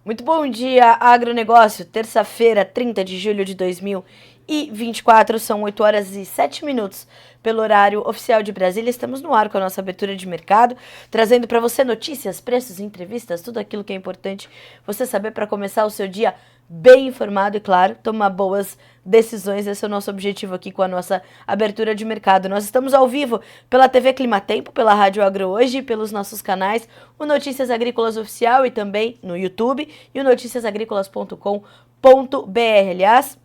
Muito bom dia, agronegócio. Terça-feira, 30 de julho de 2024, são 8 horas e 7 minutos pelo horário oficial de Brasília. Estamos no ar com a nossa abertura de mercado, trazendo para você notícias, preços, entrevistas, tudo aquilo que é importante você saber para começar o seu dia bem informado e, claro, tomar boas decisões. Esse é o nosso objetivo aqui com a nossa abertura de mercado. Nós estamos ao vivo pela TV Climatempo, pela Rádio Agro Hoje, pelos nossos canais, o Notícias Agrícolas Oficial e também no YouTube e o noticiasagricolas.com.br. Aliás,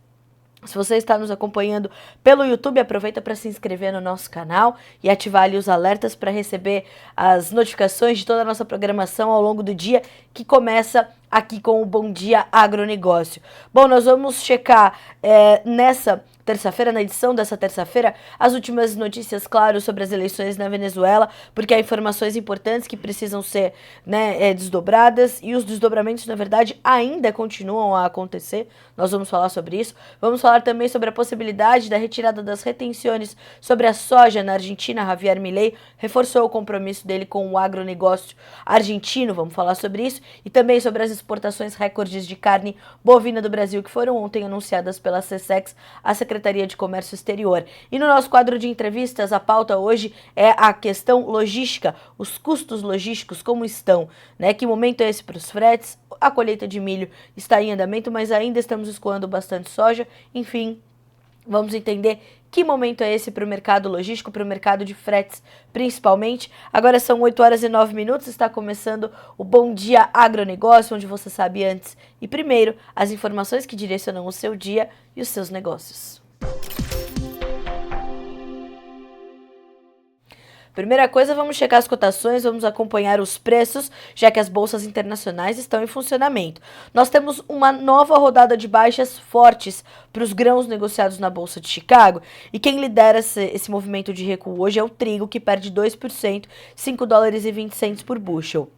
se você está nos acompanhando pelo YouTube, aproveita para se inscrever no nosso canal e ativar ali os alertas para receber as notificações de toda a nossa programação ao longo do dia, que começa aqui com o Bom Dia Agronegócio. Bom, nós vamos checar nessa terça-feira, na edição dessa terça-feira, as últimas notícias, claro, sobre as eleições na Venezuela, porque há informações importantes que precisam ser desdobradas e os desdobramentos, na verdade, ainda continuam a acontecer. Nós vamos falar sobre isso. Vamos falar também sobre a possibilidade da retirada das retenções sobre a soja na Argentina. Javier Milei reforçou o compromisso dele com o agronegócio argentino. Vamos falar sobre isso e também sobre as exportações recordes de carne bovina do Brasil que foram ontem anunciadas pela SECEX, a Secretaria de Comércio Exterior. E no nosso quadro de entrevistas, a pauta hoje é a questão logística, os custos logísticos, como estão, né? Que momento é esse para os fretes? A colheita de milho está em andamento, mas ainda estamos escoando bastante soja. Enfim, vamos entender que momento é esse para o mercado logístico, para o mercado de fretes principalmente. Agora são 8 horas e 9 minutos, está começando o Bom Dia Agronegócio, onde você sabe antes e primeiro as informações que direcionam o seu dia e os seus negócios. Primeira coisa, vamos checar as cotações, vamos acompanhar os preços, já que as bolsas internacionais estão em funcionamento. Nós temos uma nova rodada de baixas fortes para os grãos negociados na Bolsa de Chicago, e quem lidera esse movimento de recuo hoje é o trigo, que perde 2%, 5 dólares e 20 centes por bushel.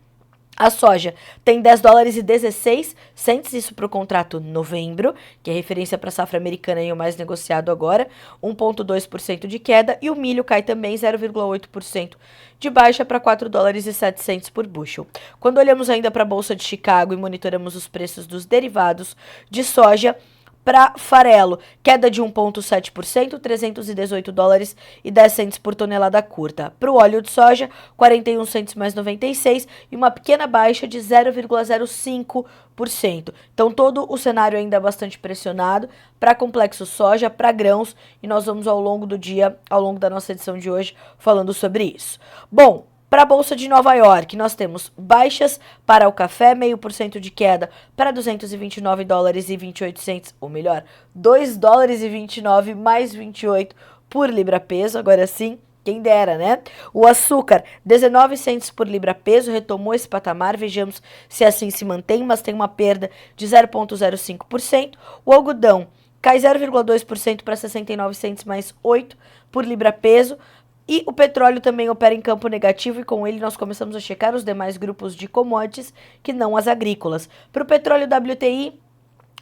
A soja tem 10 dólares e 16 centes, isso para o contrato novembro, que é referência para a safra americana e o mais negociado agora, 1,2% de queda, e o milho cai também 0,8% de baixa para 4 dólares e 7 centes por bushel. Quando olhamos ainda para a Bolsa de Chicago e monitoramos os preços dos derivados de soja, para farelo, queda de 1,7%, 318 dólares e 10 centes por tonelada curta. Para o óleo de soja, 41 centes mais 96 e uma pequena baixa de 0,05%. Então todo o cenário ainda bastante pressionado para complexo soja, para grãos, e nós vamos ao longo do dia, ao longo da nossa edição de hoje, falando sobre isso. Bom, para a Bolsa de Nova York, nós temos baixas para o café, 0,5% de queda para 229 dólares e 28 centes, ou melhor, 2 dólares e 29 mais 28 por libra-peso, agora sim, quem dera, né? O açúcar, 19 centes por libra-peso, retomou esse patamar, vejamos se assim se mantém, mas tem uma perda de 0,05%. O algodão cai 0,2% para 69 centes mais 8 por libra-peso. E o petróleo também opera em campo negativo e com ele nós começamos a checar os demais grupos de commodities que não as agrícolas. Para o petróleo WTI,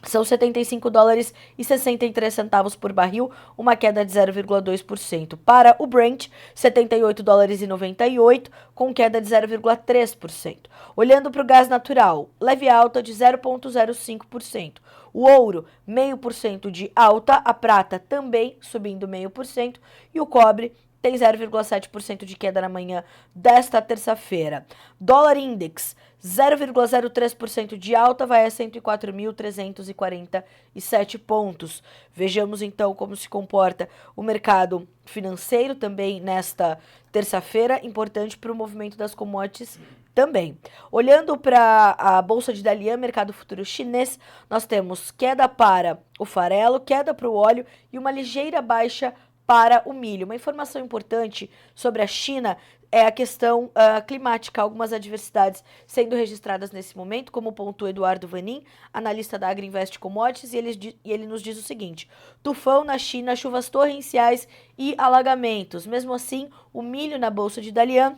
são 75 dólares e 63 centavos por barril, uma queda de 0,2%. Para o Brent, 78 dólares e 98, com queda de 0,3%. Olhando para o gás natural, leve alta de 0,05%. O ouro, 0,5% de alta, a prata também subindo 0,5% e o cobre tem 0,7% de queda na manhã desta terça-feira. Dólar Index, 0,03% de alta, vai a 104.347 pontos. Vejamos então como se comporta o mercado financeiro também nesta terça-feira, importante para o movimento das commodities também. Olhando para a Bolsa de Dalian, mercado futuro chinês, nós temos queda para o farelo, queda para o óleo e uma ligeira baixa para o milho. Uma informação importante sobre a China é a questão climática, algumas adversidades sendo registradas nesse momento, como pontua Eduardo Vanin, analista da Agriinvest Commodities, e ele nos diz o seguinte: tufão na China, chuvas torrenciais e alagamentos. Mesmo assim, o milho na Bolsa de Dalian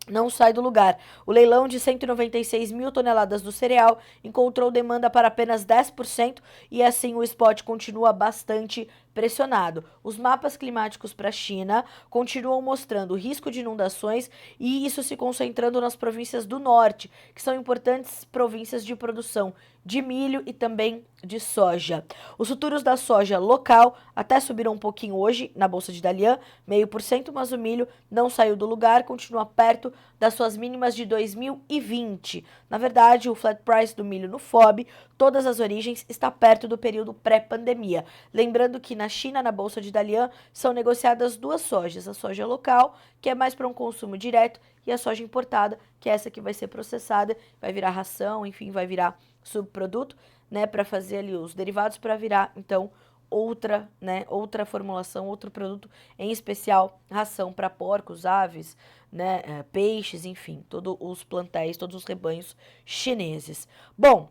não sai do lugar. O leilão de 196 mil toneladas do cereal encontrou demanda para apenas 10% e assim o spot continua bastante pressionado. Os mapas climáticos para a China continuam mostrando o risco de inundações e isso se concentrando nas províncias do norte, que são importantes províncias de produção de milho e também de soja. Os futuros da soja local até subiram um pouquinho hoje na Bolsa de Dalian, 0,5%, mas o milho não saiu do lugar, continua perto das suas mínimas de 2020. Na verdade, o flat price do milho no FOB, todas as origens, está perto do período pré-pandemia. Lembrando que na China, na Bolsa de Dalian, são negociadas duas sojas, a soja local, que é mais para um consumo direto, e a soja importada, que é essa que vai ser processada, vai virar ração, enfim, vai virar subproduto, né, para fazer ali os derivados para virar, então, outra, né, outra formulação, outro produto, em especial ração para porcos, aves, né, peixes, enfim, todos os plantéis, todos os rebanhos chineses. Bom,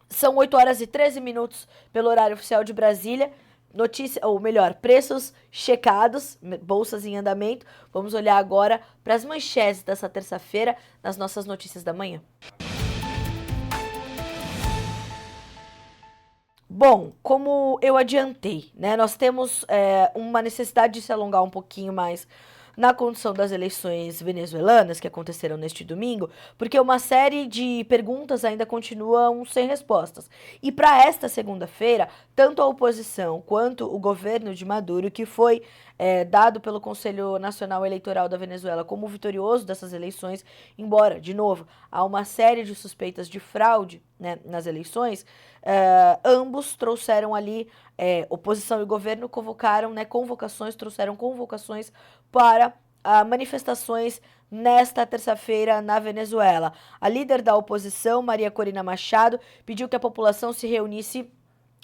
são 8 horas e 13 minutos pelo horário oficial de Brasília. Notícia, ou melhor, preços checados, bolsas em andamento. Vamos olhar agora para as manchetes dessa terça-feira nas nossas notícias da manhã. Bom, como eu adiantei, né, nós temos uma necessidade de se alongar um pouquinho mais na condução das eleições venezuelanas que aconteceram neste domingo, porque uma série de perguntas ainda continuam sem respostas. E para esta segunda-feira, tanto a oposição quanto o governo de Maduro, que foi dado pelo Conselho Nacional Eleitoral da Venezuela como vitorioso dessas eleições, embora, de novo, há uma série de suspeitas de fraude, né, nas eleições, ambos trouxeram ali, oposição e governo convocaram, né, trouxeram convocações para manifestações nesta terça-feira na Venezuela. A líder da oposição, Maria Corina Machado, pediu que a população se reunisse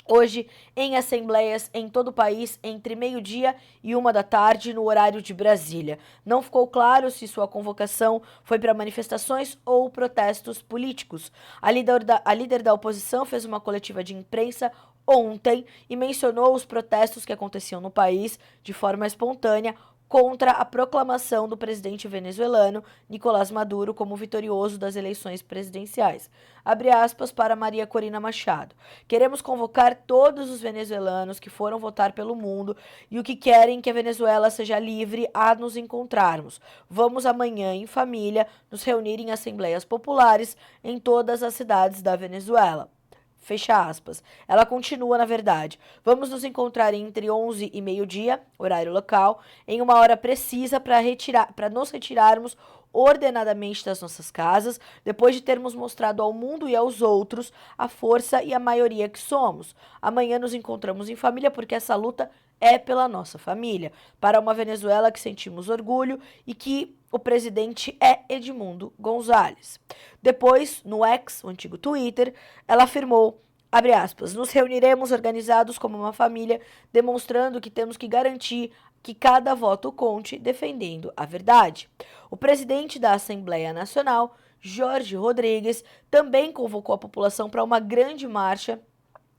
hoje em assembleias em todo o país entre 12h e 1h no horário de Brasília. Não ficou claro se sua convocação foi para manifestações ou protestos políticos. A líder da oposição fez uma coletiva de imprensa ontem e mencionou os protestos que aconteciam no país de forma espontânea contra a proclamação do presidente venezuelano Nicolás Maduro como vitorioso das eleições presidenciais. Abre aspas para Maria Corina Machado. Queremos convocar todos os venezuelanos que foram votar pelo mundo e o que querem que a Venezuela seja livre a nos encontrarmos. Vamos amanhã, em família, nos reunir em assembleias populares em todas as cidades da Venezuela. Fecha aspas. Ela continua, na verdade. Vamos nos encontrar entre 11h e 12h, horário local, em uma hora precisa para nos retirarmos ordenadamente das nossas casas, depois de termos mostrado ao mundo e aos outros a força e a maioria que somos. Amanhã nos encontramos em família porque essa luta é pela nossa família, para uma Venezuela que sentimos orgulho e que o presidente é Edmundo González. Depois, no X, o antigo Twitter, ela afirmou, abre aspas, nos reuniremos organizados como uma família, demonstrando que temos que garantir que cada voto conte, defendendo a verdade. O presidente da Assembleia Nacional, Jorge Rodrigues, também convocou a população para uma grande marcha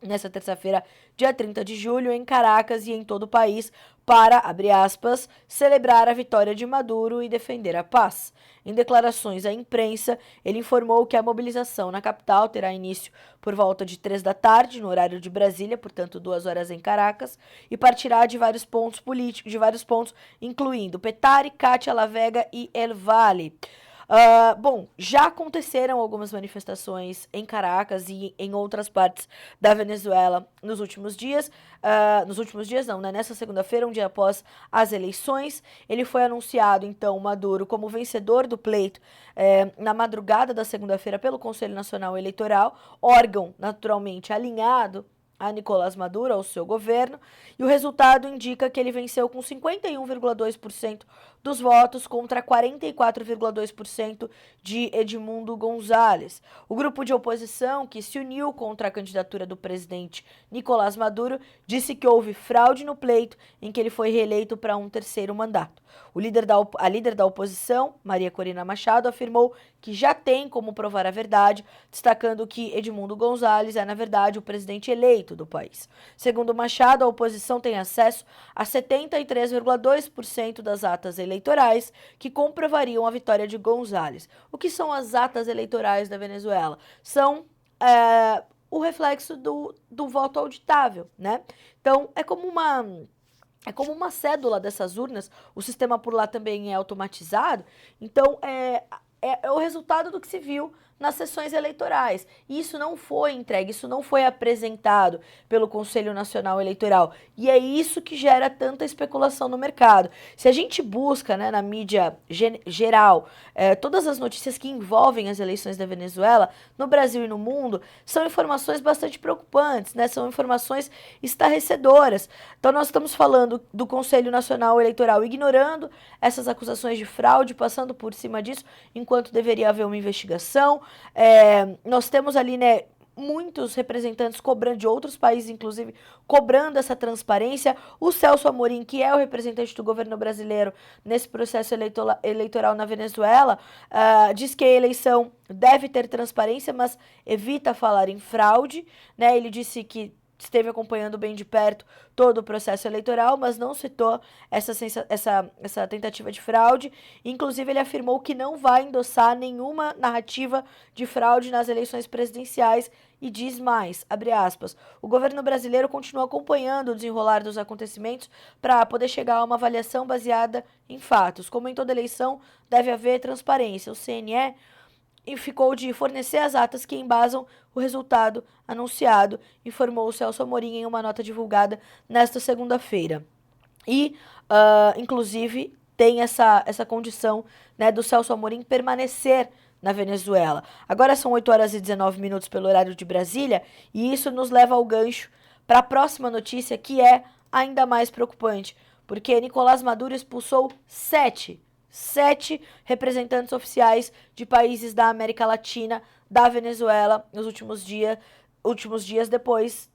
nessa terça-feira, dia 30 de julho, em Caracas e em todo o país, para, abre aspas, celebrar a vitória de Maduro e defender a paz. Em declarações à imprensa, ele informou que a mobilização na capital terá início por volta de 3h, no horário de Brasília, portanto 2 horas em Caracas, e partirá de vários pontos políticos, incluindo Petare, Cátia, La Vega e El Valle. Bom, já aconteceram algumas manifestações em Caracas e em outras partes da Venezuela nos últimos dias. Nessa segunda-feira, um dia após as eleições, ele foi anunciado, então, Maduro como vencedor do pleito na madrugada da segunda-feira pelo Conselho Nacional Eleitoral, órgão naturalmente alinhado a Nicolás Maduro, ao seu governo, e o resultado indica que ele venceu com 51,2% dos votos contra 44,2% de Edmundo González. O grupo de oposição que se uniu contra a candidatura do presidente Nicolás Maduro disse que houve fraude no pleito em que ele foi reeleito para um terceiro mandato. A líder da oposição, Maria Corina Machado, afirmou que já tem como provar a verdade, destacando que Edmundo González é, na verdade, o presidente eleito do país. Segundo Machado, a oposição tem acesso a 73,2% das atas eleitorais que comprovariam a vitória de González. O que são as atas eleitorais da Venezuela? São o reflexo do voto auditável, né? Então, é como uma cédula dessas urnas, o sistema por lá também é automatizado, então é o resultado do que se viu nas sessões eleitorais. E isso não foi entregue, isso não foi apresentado pelo Conselho Nacional Eleitoral. E é isso que gera tanta especulação no mercado. Se a gente busca, né, na mídia geral, todas as notícias que envolvem as eleições da Venezuela, no Brasil e no mundo, são informações bastante preocupantes, né? São informações estarrecedoras. Então nós estamos falando do Conselho Nacional Eleitoral ignorando essas acusações de fraude, passando por cima disso, enquanto deveria haver uma investigação. Nós temos ali, né, muitos representantes cobrando, de outros países, inclusive, cobrando essa transparência. O Celso Amorim, que é o representante do governo brasileiro nesse processo eleitoral na Venezuela, diz que a eleição deve ter transparência, mas evita falar em fraude, né? Ele disse que esteve acompanhando bem de perto todo o processo eleitoral, mas não citou essa tentativa de fraude. Inclusive, ele afirmou que não vai endossar nenhuma narrativa de fraude nas eleições presidenciais e diz mais, abre aspas, o governo brasileiro continua acompanhando o desenrolar dos acontecimentos para poder chegar a uma avaliação baseada em fatos. Como em toda eleição, deve haver transparência. O CNE e ficou de fornecer as atas que embasam o resultado anunciado, informou o Celso Amorim em uma nota divulgada nesta segunda-feira. E, inclusive, tem essa condição, né, do Celso Amorim permanecer na Venezuela. Agora são 8 horas e 19 minutos pelo horário de Brasília, e isso nos leva ao gancho para a próxima notícia, que é ainda mais preocupante, porque Nicolás Maduro expulsou 7 representantes oficiais de países da América Latina da Venezuela nos últimos dias depois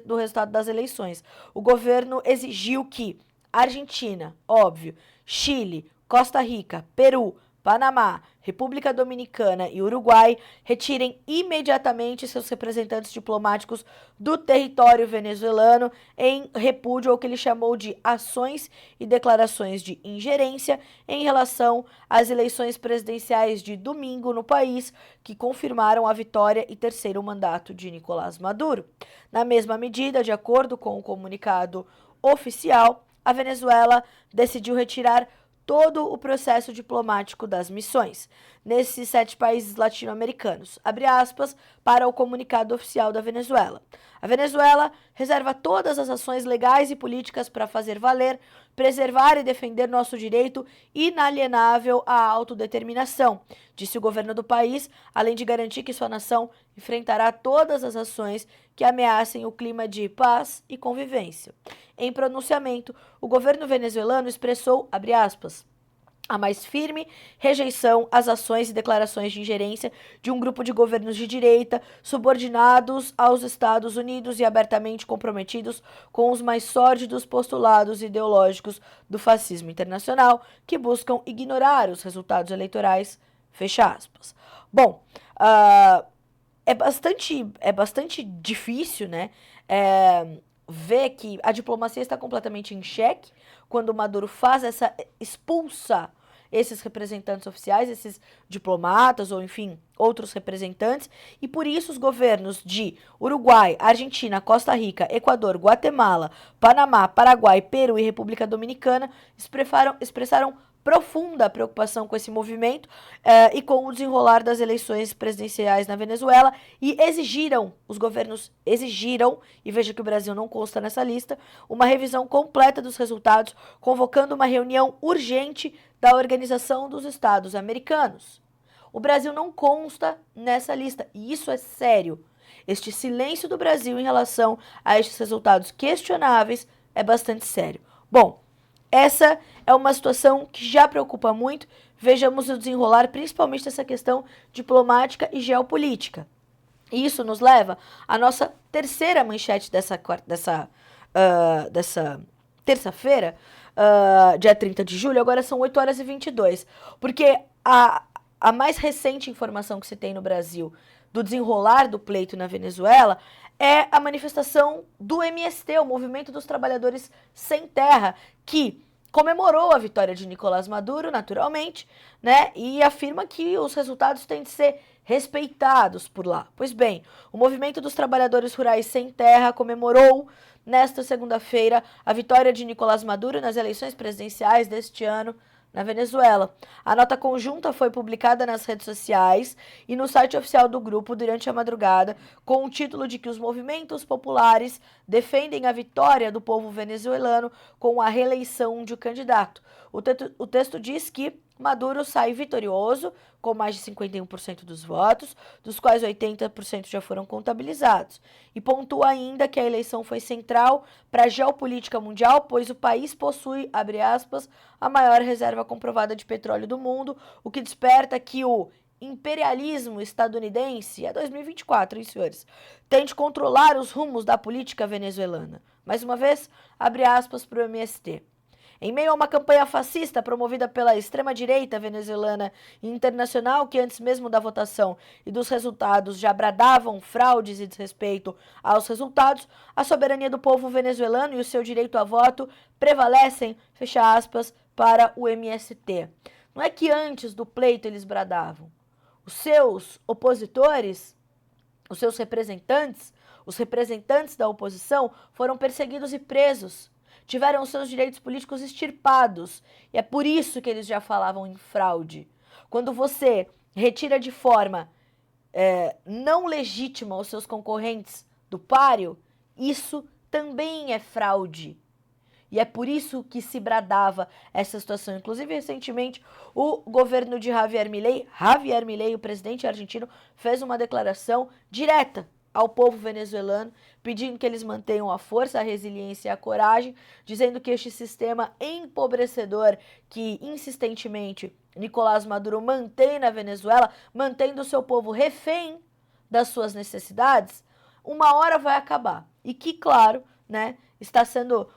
do resultado das eleições. O governo exigiu que Argentina, óbvio, Chile, Costa Rica, Peru, Panamá, República Dominicana e Uruguai retirem imediatamente seus representantes diplomáticos do território venezuelano em repúdio ao que ele chamou de ações e declarações de ingerência em relação às eleições presidenciais de domingo no país, que confirmaram a vitória e terceiro mandato de Nicolás Maduro. Na mesma medida, de acordo com o comunicado oficial, a Venezuela decidiu retirar todo o processo diplomático das missões nesses 7 países latino-americanos, abre aspas, para o comunicado oficial da Venezuela. A Venezuela reserva todas as ações legais e políticas para fazer valer, preservar e defender nosso direito inalienável à autodeterminação, disse o governo do país, além de garantir que sua nação enfrentará todas as ações que ameacem o clima de paz e convivência. Em pronunciamento, o governo venezuelano expressou, abre aspas, a mais firme rejeição às ações e declarações de ingerência de um grupo de governos de direita subordinados aos Estados Unidos e abertamente comprometidos com os mais sórdidos postulados ideológicos do fascismo internacional, que buscam ignorar os resultados eleitorais, fecha aspas. Bom, é bastante difícil, né, ver que a diplomacia está completamente em xeque quando o Maduro expulsa esses representantes oficiais, esses diplomatas ou, enfim, outros representantes, e por isso os governos de Uruguai, Argentina, Costa Rica, Equador, Guatemala, Panamá, Paraguai, Peru e República Dominicana expressaram profunda preocupação com esse movimento e com o desenrolar das eleições presidenciais na Venezuela e os governos exigiram, e veja que o Brasil não consta nessa lista, uma revisão completa dos resultados, convocando uma reunião urgente da Organização dos Estados Americanos. O Brasil não consta nessa lista, e isso é sério. Este silêncio do Brasil em relação a estes resultados questionáveis é bastante sério. Bom, essa é uma situação que já preocupa muito. Vejamos o desenrolar, principalmente dessa questão diplomática e geopolítica. E isso nos leva à nossa terceira manchete dessa terça-feira, dia 30 de julho. Agora são 8 horas e 22. Porque a mais recente informação que se tem no Brasil do desenrolar do pleito na Venezuela é a manifestação do MST, o Movimento dos Trabalhadores Sem Terra, que comemorou a vitória de Nicolás Maduro, naturalmente, né, e afirma que os resultados têm de ser respeitados por lá. Pois bem, o Movimento dos Trabalhadores Rurais Sem Terra comemorou nesta segunda-feira a vitória de Nicolás Maduro nas eleições presidenciais deste ano na Venezuela. A nota conjunta foi publicada nas redes sociais e no site oficial do grupo durante a madrugada, com o título de que os movimentos populares defendem a vitória do povo venezuelano com a reeleição de um candidato. O texto diz que Maduro sai vitorioso, com mais de 51% dos votos, dos quais 80% já foram contabilizados. E pontua ainda que a eleição foi central para a geopolítica mundial, pois o país possui, abre aspas, a maior reserva comprovada de petróleo do mundo, o que desperta que o imperialismo estadunidense, é 2024, hein, senhores, tente controlar os rumos da política venezuelana. Mais uma vez, abre aspas para o MST. Em meio a uma campanha fascista promovida pela extrema-direita venezuelana e internacional, que antes mesmo da votação e dos resultados já bradavam fraudes e desrespeito aos resultados, a soberania do povo venezuelano e o seu direito a voto prevalecem, fecha aspas, para o MST. Não é que antes do pleito eles bradavam. Os seus opositores, os seus representantes, os representantes da oposição foram perseguidos e presos. Tiveram seus direitos políticos extirpados. E é por isso que eles já falavam em fraude. Quando você retira de forma não legítima os seus concorrentes do páreo, isso também é fraude. E é por isso que se bradava essa situação. Inclusive, recentemente, o governo de Javier Milei, o presidente argentino, fez uma declaração direta ao povo venezuelano, pedindo que eles mantenham a força, a resiliência e a coragem, dizendo que este sistema empobrecedor que insistentemente Nicolás Maduro mantém na Venezuela, mantendo o seu povo refém das suas necessidades, uma hora vai acabar. E que, claro, né,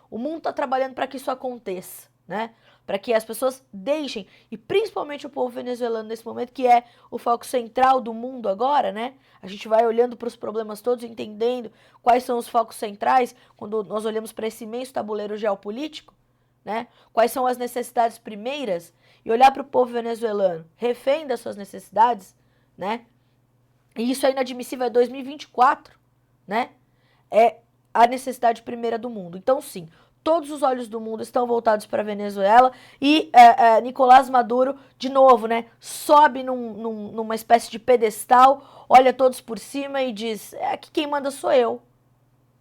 o mundo está trabalhando para que isso aconteça, né? Para que as pessoas deixem, e principalmente o povo venezuelano nesse momento, que é o foco central do mundo agora, né? A gente vai olhando para os problemas todos, entendendo quais são os focos centrais, quando nós olhamos para esse imenso tabuleiro geopolítico, né? Quais são as necessidades primeiras, e olhar para o povo venezuelano, refém das suas necessidades, né? E isso é inadmissível, é 2024, né? É a necessidade primeira do mundo. Então, sim, todos os olhos do mundo estão voltados para a Venezuela e Nicolás Maduro, de novo, né, sobe numa espécie de pedestal, olha todos por cima e diz, aqui quem manda sou eu.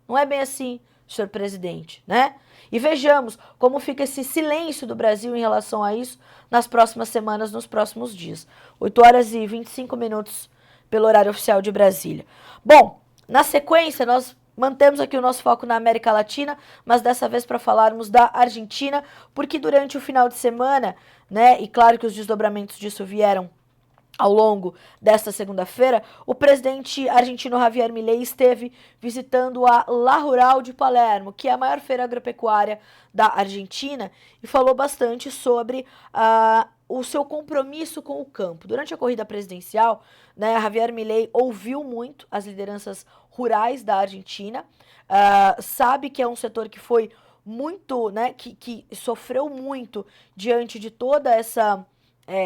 Não é bem assim, senhor presidente, né? E vejamos como fica esse silêncio do Brasil em relação a isso nas próximas semanas, nos próximos dias. 8h25 pelo horário oficial de Brasília. Bom, na sequência, nós mantemos aqui o nosso foco na América Latina, mas dessa vez para falarmos da Argentina, porque durante o final de semana, né, e claro que os desdobramentos disso vieram ao longo desta segunda-feira, o presidente argentino Javier Milei esteve visitando a La Rural de Palermo, que é a maior feira agropecuária da Argentina, e falou bastante sobre o seu compromisso com o campo. Durante a corrida presidencial, né, Javier Milei ouviu muito as lideranças rurais da Argentina, sabe que é um setor que foi muito, né, que sofreu muito diante de toda essa...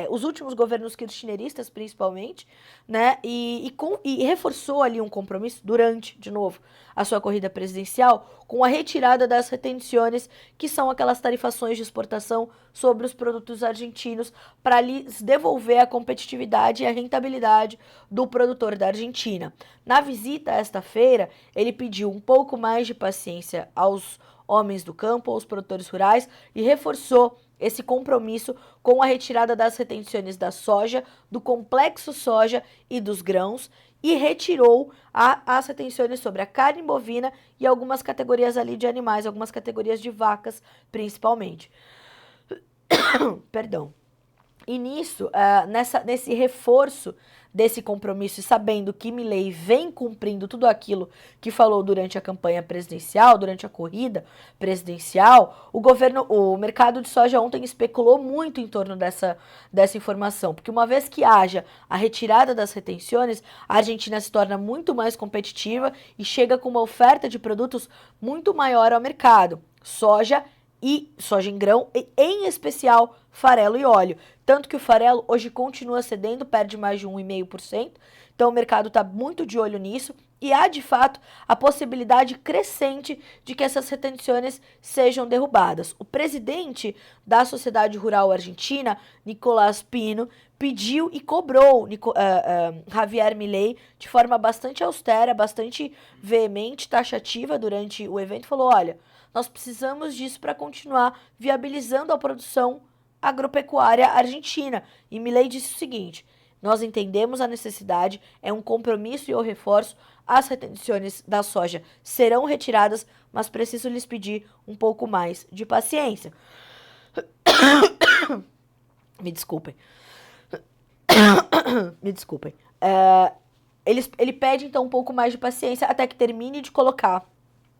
os últimos governos kirchneristas, principalmente, né, e reforçou ali um compromisso durante, de novo, a sua corrida presidencial, com a retirada das retenções, que são aquelas tarifações de exportação sobre os produtos argentinos, para lhes devolver a competitividade e a rentabilidade do produtor da Argentina. Na visita a esta feira, ele pediu um pouco mais de paciência aos homens do campo, aos produtores rurais, e reforçou esse compromisso com a retirada das retenções da soja, do complexo soja e dos grãos, e retirou as retenções sobre a carne bovina e algumas categorias ali de animais, algumas categorias de vacas, principalmente. Perdão. E nisso, nesse reforço desse compromisso e sabendo que Milei vem cumprindo tudo aquilo que falou durante a campanha presidencial, durante a corrida presidencial, o mercado de soja ontem especulou muito em torno dessa informação, porque uma vez que haja a retirada das retenções, a Argentina se torna muito mais competitiva e chega com uma oferta de produtos muito maior ao mercado. Soja e soja em grão, e em especial farelo e óleo. Tanto que o farelo hoje continua cedendo, perde mais de 1,5%. Então o mercado está muito de olho nisso e há de fato a possibilidade crescente de que essas retenções sejam derrubadas. O presidente da Sociedade Rural Argentina, Nicolás Pino, pediu e cobrou Javier Milei de forma bastante austera, bastante veemente, taxativa durante o evento. Falou: olha, nós precisamos disso para continuar viabilizando a produção agropecuária argentina. E Milei disse o seguinte: nós entendemos a necessidade, é um compromisso e eu reforço, as retenções da soja serão retiradas, mas preciso lhes pedir um pouco mais de paciência. Me desculpem. Me desculpem. Ele pede então um pouco mais de paciência até que termine de colocar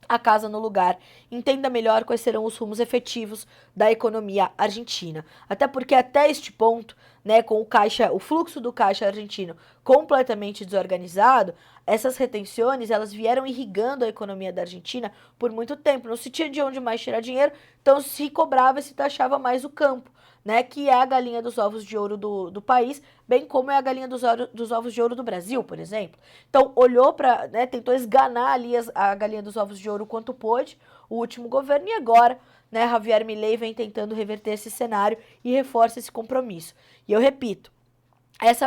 a casa no lugar, entenda melhor quais serão os rumos efetivos da economia argentina. Até porque até este ponto, né, com o fluxo do caixa argentino completamente desorganizado, essas retenções, elas vieram irrigando a economia da Argentina por muito tempo. Não se tinha de onde mais tirar dinheiro, então se cobrava e se taxava mais o campo, né, que é a galinha dos ovos de ouro do país, bem como é a galinha dos ovos de ouro do Brasil, por exemplo. Então, olhou para, né, tentou esganar ali a galinha dos ovos de ouro o quanto pôde, o último governo, e agora, né, Javier Milei vem tentando reverter esse cenário e reforça esse compromisso. E eu repito,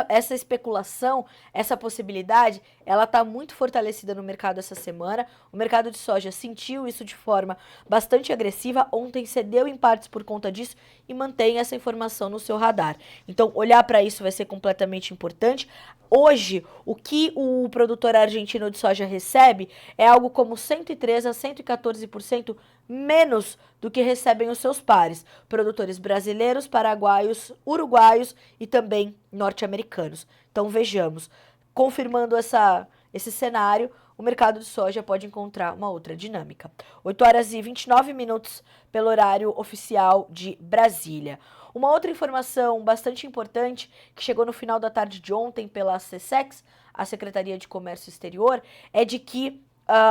essa especulação, essa possibilidade, ela está muito fortalecida no mercado essa semana. O mercado de soja sentiu isso de forma bastante agressiva. Ontem cedeu em partes por conta disso e mantém essa informação no seu radar. Então, olhar para isso vai ser completamente importante. Hoje, o que o produtor argentino de soja recebe é algo como 113% a 114% menos do que recebem os seus pares, produtores brasileiros, paraguaios, uruguaios e também norte-americanos. Então vejamos, confirmando esse cenário, o mercado de soja pode encontrar uma outra dinâmica. 8h29 pelo horário oficial de Brasília. Uma outra informação bastante importante que chegou no final da tarde de ontem pela SECEX, a Secretaria de Comércio Exterior, é de que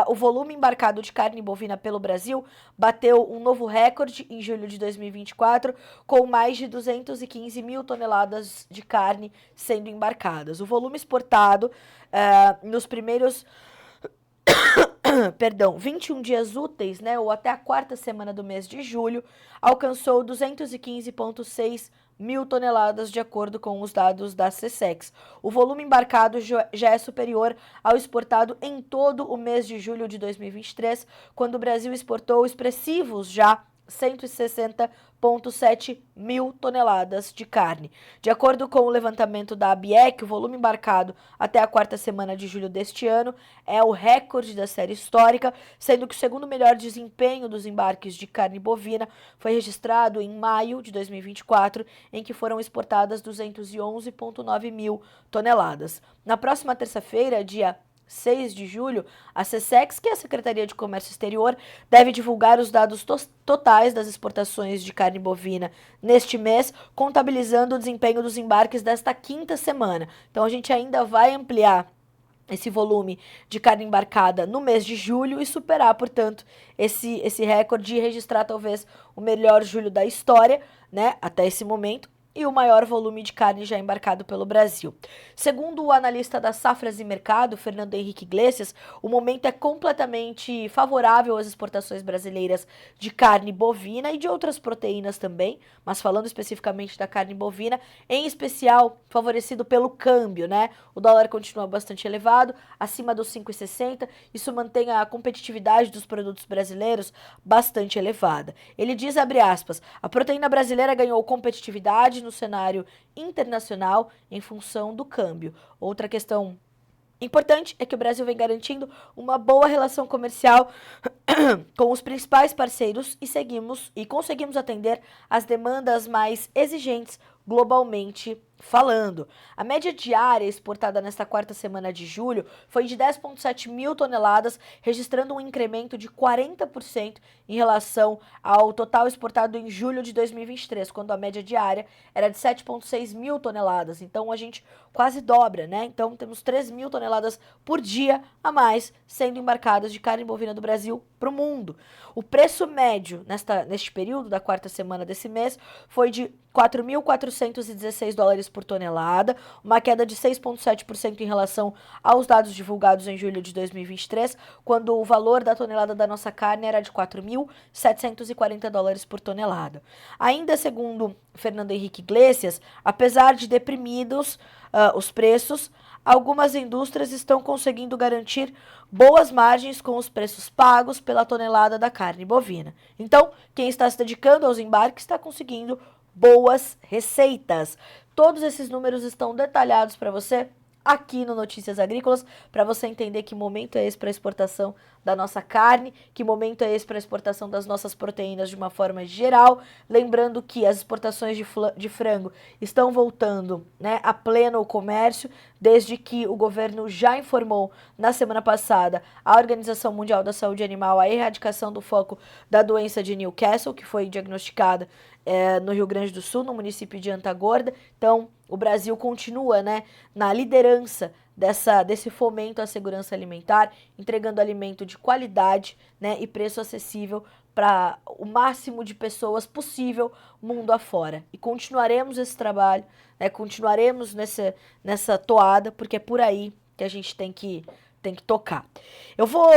o volume embarcado de carne bovina pelo Brasil bateu um novo recorde em julho de 2024, com mais de 215 mil toneladas de carne sendo embarcadas. O volume exportado nos primeiros 21 dias úteis, né, ou até a quarta semana do mês de julho, alcançou 215,6 mil toneladas, de acordo com os dados da SECEX. O volume embarcado já é superior ao exportado em todo o mês de julho de 2023, quando o Brasil exportou expressivos já 160,7 mil toneladas de carne. De acordo com o levantamento da ABIEC, o volume embarcado até a quarta semana de julho deste ano é o recorde da série histórica, sendo que o segundo melhor desempenho dos embarques de carne bovina foi registrado em maio de 2024, em que foram exportadas 211,9 mil toneladas. Na próxima terça-feira, dia 6 de julho, a SECEX, que é a Secretaria de Comércio Exterior, deve divulgar os dados totais das exportações de carne bovina neste mês, contabilizando o desempenho dos embarques desta quinta semana. Então a gente ainda vai ampliar esse volume de carne embarcada no mês de julho e superar, portanto, esse recorde e registrar talvez o melhor julho da história, né, até esse momento, e o maior volume de carne já embarcado pelo Brasil. Segundo o analista das Safras e Mercado, Fernando Henrique Iglesias, o momento é completamente favorável às exportações brasileiras de carne bovina e de outras proteínas também, mas falando especificamente da carne bovina, em especial favorecido pelo câmbio, né? O dólar continua bastante elevado, acima dos 5,60, isso mantém a competitividade dos produtos brasileiros bastante elevada. Ele diz, abre aspas, a proteína brasileira ganhou competitividade no cenário internacional em função do câmbio. Outra questão importante é que o Brasil vem garantindo uma boa relação comercial com os principais parceiros e conseguimos atender as demandas mais exigentes globalmente falando. A média diária exportada nesta quarta semana de julho foi de 10,7 mil toneladas, registrando um incremento de 40% em relação ao total exportado em julho de 2023, quando a média diária era de 7,6 mil toneladas. Então a gente quase dobra, né? Então temos 3 mil toneladas por dia a mais sendo embarcadas de carne bovina do Brasil para o mundo. O preço médio neste período da quarta semana desse mês foi de 4.416 dólares por tonelada, uma queda de 6,7% em relação aos dados divulgados em julho de 2023, quando o valor da tonelada da nossa carne era de 4.740 dólares por tonelada. Ainda segundo Fernando Henrique Iglesias, apesar de deprimidos os preços, algumas indústrias estão conseguindo garantir boas margens com os preços pagos pela tonelada da carne bovina. Então, quem está se dedicando aos embarques está conseguindo boas receitas. Todos esses números estão detalhados para você aqui no Notícias Agrícolas, para você entender que momento é esse para a exportação da nossa carne, que momento é esse para a exportação das nossas proteínas de uma forma geral. Lembrando que as exportações de frango estão voltando, né, a pleno o comércio, desde que o governo já informou na semana passada a Organização Mundial da Saúde Animal a erradicação do foco da doença de Newcastle, que foi diagnosticada no Rio Grande do Sul, no município de Antagorda. Então, o Brasil continua, né, na liderança desse fomento à segurança alimentar, entregando alimento de qualidade, né, e preço acessível para o máximo de pessoas possível mundo afora. E continuaremos esse trabalho, né, continuaremos nessa toada, porque é por aí que a gente tem que tocar. Eu vou,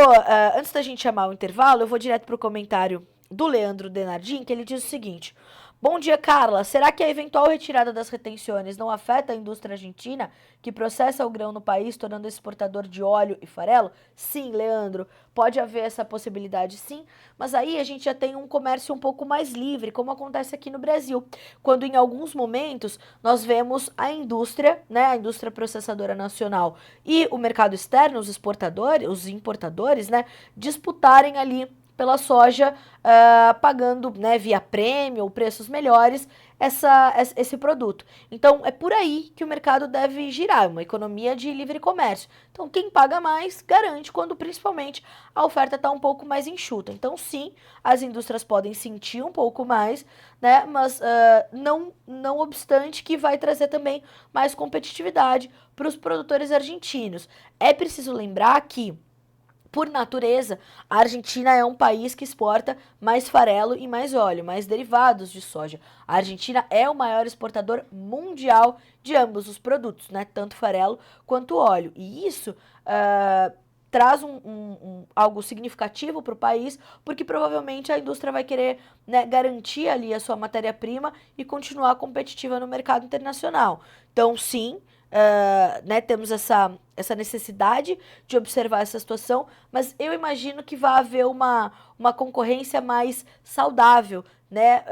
antes da gente chamar o intervalo, eu vou direto para o comentário do Leandro Denardim, que ele diz o seguinte: bom dia, Carla. Será que a eventual retirada das retenções não afeta a indústria argentina, que processa o grão no país, tornando exportador de óleo e farelo? Sim, Leandro, pode haver essa possibilidade, sim, mas aí a gente já tem um comércio um pouco mais livre, como acontece aqui no Brasil, quando em alguns momentos nós vemos a indústria, né, a indústria processadora nacional e o mercado externo, os exportadores, os importadores, né, disputarem ali pela soja, pagando, né, via prêmio ou preços melhores esse produto. Então, é por aí que o mercado deve girar, uma economia de livre comércio. Então, quem paga mais garante quando, principalmente, a oferta está um pouco mais enxuta. Então, sim, as indústrias podem sentir um pouco mais, né, mas não obstante que vai trazer também mais competitividade para os produtores argentinos. É preciso lembrar que, por natureza, a Argentina é um país que exporta mais farelo e mais óleo, mais derivados de soja. A Argentina é o maior exportador mundial de ambos os produtos, né? Tanto farelo quanto óleo. E isso traz algo significativo para o país, porque provavelmente a indústria vai querer, né, garantir ali a sua matéria-prima e continuar competitiva no mercado internacional. Então, sim, né, temos essa necessidade de observar essa situação, mas eu imagino que vai haver uma concorrência mais saudável, né,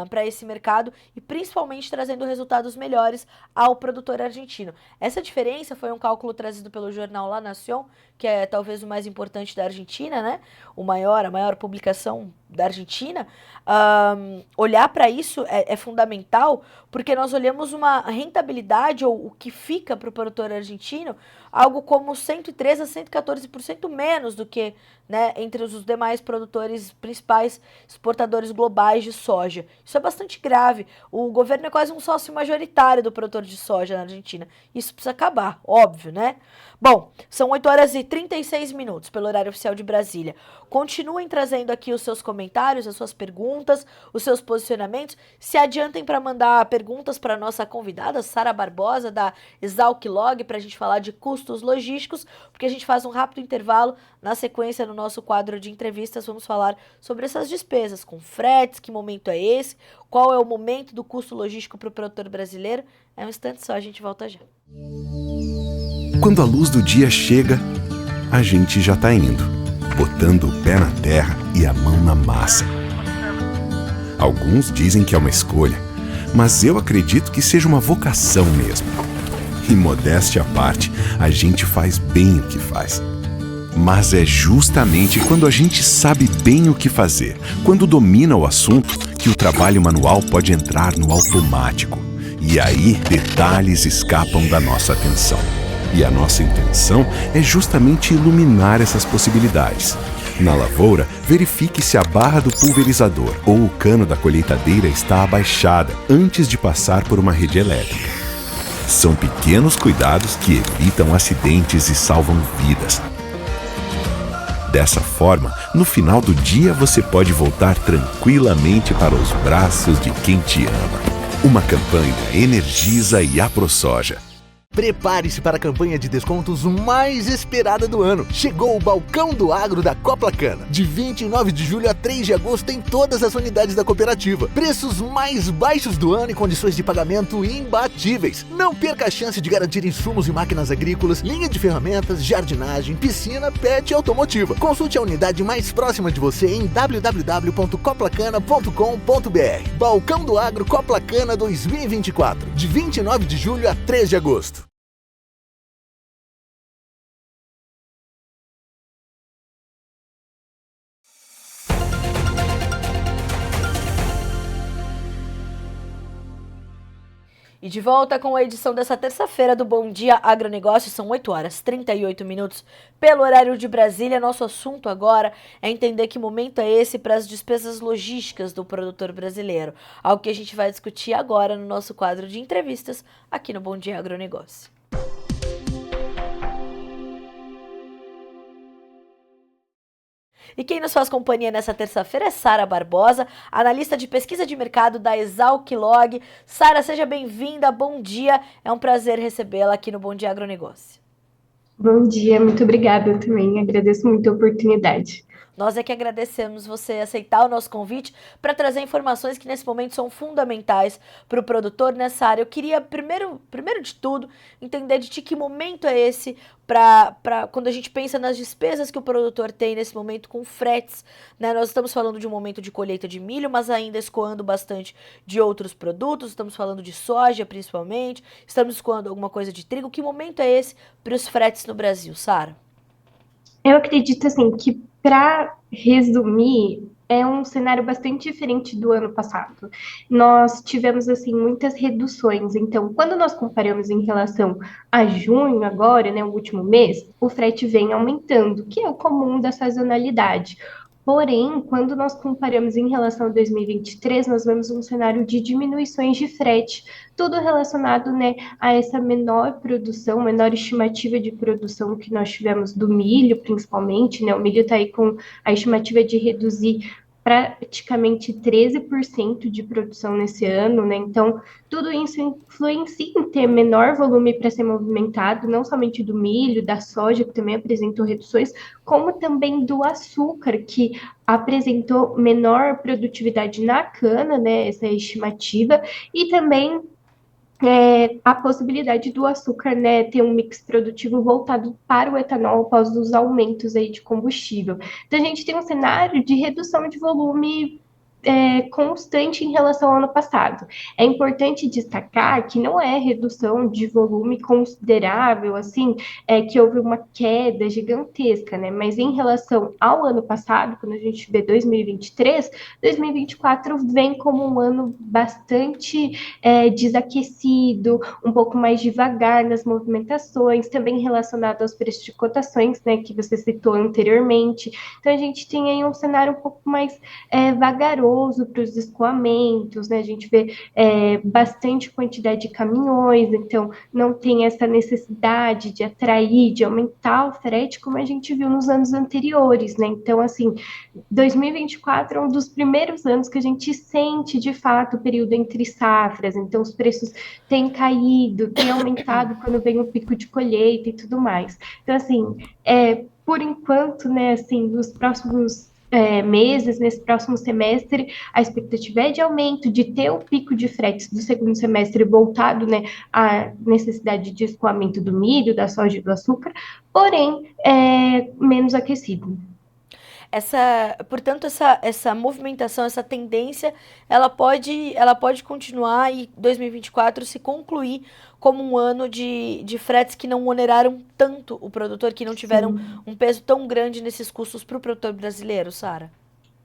para esse mercado e principalmente trazendo resultados melhores ao produtor argentino. Essa diferença foi um cálculo trazido pelo jornal La Nación, que é talvez o mais importante da Argentina, né, a maior publicação da Argentina. Olhar para isso é fundamental, porque nós olhamos uma rentabilidade, ou o que fica para o produtor argentino, algo como 113% a 114% menos do que, né, entre os demais produtores, principais exportadores globais de soja. Isso é bastante grave. O governo é quase um sócio majoritário do produtor de soja na Argentina. Isso precisa acabar, óbvio, né? Bom, são 8h36 pelo horário oficial de Brasília. Continuem trazendo aqui os seus comentários, as suas perguntas, os seus posicionamentos. Se adiantem para mandar perguntas para a nossa convidada, Sara Barbosa, da Exalc-Log, para a gente falar de custos logísticos, porque a gente faz um rápido intervalo. Na sequência, no nosso quadro de entrevistas, vamos falar sobre essas despesas com fretes, que momento é esse, qual é o momento do custo logístico para o produtor brasileiro. É um instante só, a gente volta já. Quando a luz do dia chega, a gente já tá indo, botando o pé na terra e a mão na massa. Alguns dizem que é uma escolha, mas eu acredito que seja uma vocação mesmo. E modéstia à parte, a gente faz bem o que faz. Mas é justamente quando a gente sabe bem o que fazer, quando domina o assunto, que o trabalho manual pode entrar no automático. E aí, detalhes escapam da nossa atenção. E a nossa intenção é justamente iluminar essas possibilidades. Na lavoura, verifique se a barra do pulverizador ou o cano da colheitadeira está abaixada antes de passar por uma rede elétrica. São pequenos cuidados que evitam acidentes e salvam vidas. Dessa forma, no final do dia você pode voltar tranquilamente para os braços de quem te ama. Uma campanha Energisa e AproSoja. Prepare-se para a campanha de descontos mais esperada do ano. Chegou o Balcão do Agro da Coplacana. De 29 de julho a 3 de agosto em todas as unidades da cooperativa. Preços mais baixos do ano e condições de pagamento imbatíveis. Não perca a chance de garantir insumos e máquinas agrícolas, linha de ferramentas, jardinagem, piscina, pet e automotiva. Consulte a unidade mais próxima de você em www.coplacana.com.br. Balcão do Agro Coplacana 2024. De 29 de julho a 3 de agosto. E de volta com a edição dessa terça-feira do Bom Dia Agronegócio, são 8h38 pelo horário de Brasília. Nosso assunto agora é entender que momento é esse para as despesas logísticas do produtor brasileiro, algo que a gente vai discutir agora no nosso quadro de entrevistas aqui no Bom Dia Agronegócio. E quem nos faz companhia nessa terça-feira é Sara Barbosa, analista de pesquisa de mercado da Exalc-Log. Sara, seja bem-vinda, bom dia. É um prazer recebê-la aqui no Bom Dia Agronegócio. Bom dia, muito obrigada, eu também agradeço muito a oportunidade. Nós é que agradecemos você aceitar o nosso convite para trazer informações que nesse momento são fundamentais para o produtor nessa área. Eu queria, primeiro de tudo, entender de ti que momento é esse para quando a gente pensa nas despesas que o produtor tem nesse momento com fretes, né? Nós estamos falando de um momento de colheita de milho, mas ainda escoando bastante de outros produtos, estamos falando de soja principalmente, estamos escoando alguma coisa de trigo. Que momento é esse para os fretes no Brasil, Sara? Eu acredito, assim, que para resumir, é um cenário bastante diferente do ano passado. Nós tivemos, assim, muitas reduções. Então, quando nós comparamos em relação a junho, agora, né, o último mês, o frete vem aumentando, que é o comum da sazonalidade. Porém, quando nós comparamos em relação a 2023, nós vemos um cenário de diminuições de frete, tudo relacionado, né, a essa menor produção, menor estimativa de produção que nós tivemos do milho, principalmente, né? O milho está aí com a estimativa de reduzir praticamente 13% de produção nesse ano, né? Então, tudo isso influencia em ter menor volume para ser movimentado, não somente do milho, da soja, que também apresentou reduções, como também do açúcar, que apresentou menor produtividade na cana, né? Essa é a estimativa, e também a possibilidade do açúcar, né, ter um mix produtivo voltado para o etanol após os aumentos aí de combustível. Então, a gente tem um cenário de redução de volume constante em relação ao ano passado. É importante destacar que não é redução de volume considerável, assim, que houve uma queda gigantesca, né? Mas em relação ao ano passado, quando a gente vê 2023, 2024 vem como um ano bastante desaquecido, um pouco mais devagar nas movimentações, também relacionado aos preços de cotações, né, que você citou anteriormente. Então, a gente tem aí um cenário um pouco mais vagaroso para os escoamentos, né? A gente vê bastante quantidade de caminhões, então não tem essa necessidade de atrair, de aumentar o frete, como a gente viu nos anos anteriores, né? Então, assim, 2024 é um dos primeiros anos que a gente sente, de fato, o período entre safras, então os preços têm caído, têm aumentado quando vem o pico de colheita e tudo mais. Então, assim, por enquanto, né, assim, nos próximos meses, nesse próximo semestre, a expectativa é de aumento, de ter o pico de fretes do segundo semestre voltado, né, à necessidade de escoamento do milho, da soja e do açúcar, porém, menos aquecido. Portanto, essa movimentação, essa tendência, ela pode continuar e 2024 se concluir como um ano de fretes que não oneraram tanto o produtor, que não tiveram um peso tão grande nesses custos para o produtor brasileiro, Sara?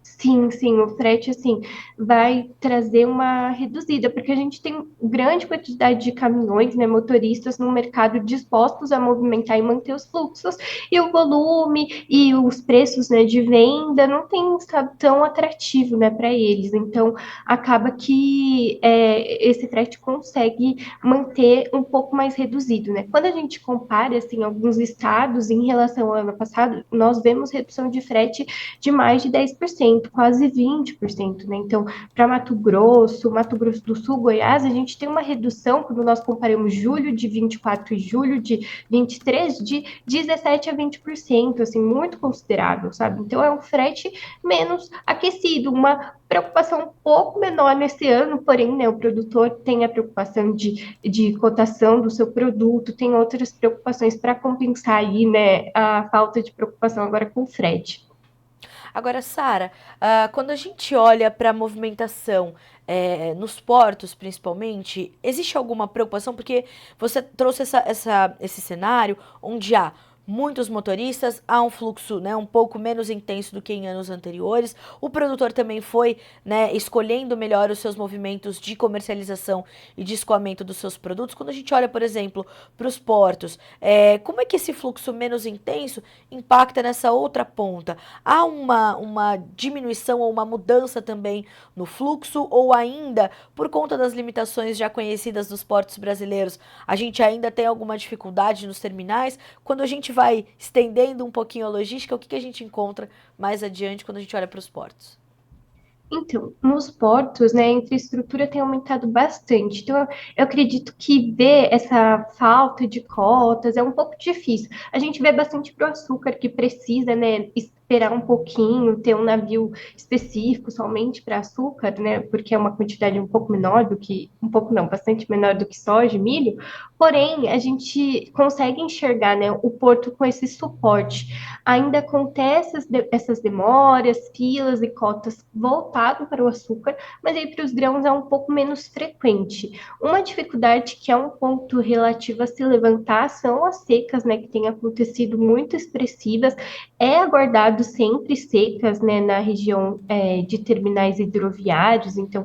Sim, sim, o frete, assim, vai trazer uma reduzida, porque a gente tem grande quantidade de caminhões, né, motoristas no mercado dispostos a movimentar e manter os fluxos, e o volume e os preços, né, de venda não tem estado tão atrativo, né, para eles. Então, acaba que esse frete consegue manter um pouco mais reduzido, né? Quando a gente compara, assim, alguns estados em relação ao ano passado, nós vemos redução de frete de mais de 10%, quase 20%, né? Então, para Mato Grosso do Sul, Goiás, a gente tem uma redução, quando nós comparamos julho de 24 e julho de 23, de 17 a 20%, assim, muito considerável, sabe? Então, é um frete menos aquecido, uma preocupação um pouco menor nesse ano, porém, né, o produtor tem a preocupação de cotação do seu produto, tem outras preocupações para compensar aí, né, a falta de preocupação agora com o frete. Agora, Sara, quando a gente olha para a movimentação nos portos, principalmente, existe alguma preocupação? Porque você trouxe esse cenário onde há muitos motoristas, há um fluxo, né, um pouco menos intenso do que em anos anteriores. O produtor também foi, né, escolhendo melhor os seus movimentos de comercialização e de escoamento dos seus produtos. Quando a gente olha, por exemplo, para os portos, como é que esse fluxo menos intenso impacta nessa outra ponta? Há uma diminuição ou uma mudança também no fluxo, ou ainda, por conta das limitações já conhecidas dos portos brasileiros, a gente ainda tem alguma dificuldade nos terminais? Quando a gente vai estendendo um pouquinho a logística, o que a gente encontra mais adiante quando a gente olha para os portos? Então, nos portos, né, a infraestrutura tem aumentado bastante. Então, eu acredito que ver essa falta de cotas é um pouco difícil. A gente vê bastante para o açúcar que precisa, né, esperar um pouquinho, ter um navio específico somente para açúcar, né, porque é uma quantidade um pouco menor do que, um pouco não, bastante menor do que soja e milho. Porém, a gente consegue enxergar, né, o porto com esse suporte. Ainda acontece essas demoras, filas e cotas voltado para o açúcar, mas aí para os grãos é um pouco menos frequente. Uma dificuldade que é um ponto relativo a se levantar são as secas, né, que têm acontecido muito expressivas. É aguardado sempre secas, né, na região de terminais hidroviários, então